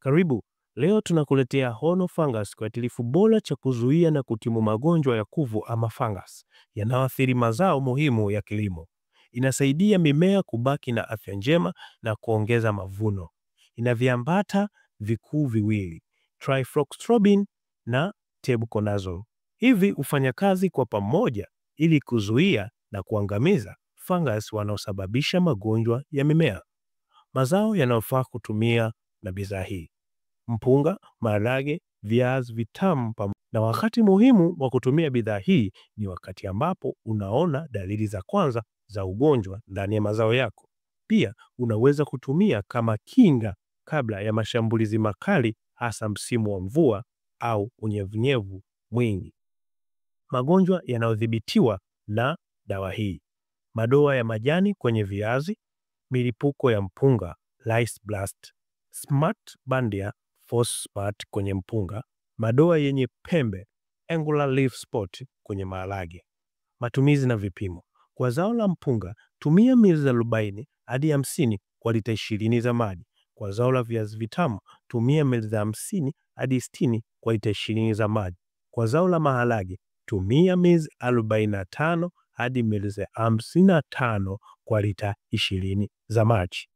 Karibu, leo tunakuletea Horno Fungus, kiuatilifu bora cha kuzuia na kutibu magonjwa ya kuvu ama fungus yanayoathiri mazao muhimu ya kilimo. Inasaidia mimea kubaki na afya njema na kuongeza mavuno. Ina viambata vikuu viwili, trifloxystrobin na tebuconazole. Hivi hufanya kazi kwa pamoja ili kuzuia na kuangamiza fungus wanaosababisha magonjwa ya mimea. Mazao yanayofaa kutumia na bidhaa hii: mpunga, maharage, viazi vitamu. Na wakati muhimu wa kutumia bidhaa hii ni wakati ambapo unaona dalili za kwanza za ugonjwa ndani ya mazao yako. Pia unaweza kutumia kama kinga kabla ya mashambulizi makali, hasa msimu wa mvua au unyevunyevu mwingi. Magonjwa yanayodhibitiwa na dawa hii: madoa ya majani kwenye viazi, milipuko ya mpunga lice blast, smut bandia false spot kwenye mpunga, madoa yenye pembe angular leaf spot kwenye maharage. Matumizi na vipimo: kwa zao la mpunga tumia mililita 40 hadi 50 kwa lita 20 za maji. Kwa zao la viazi vitamu tumia mililita 50 hadi 60 kwa lita 20 za maji. Kwa zao la maharage tumia mililita 45 hadi mililita 55 kwa lita 20 za maji.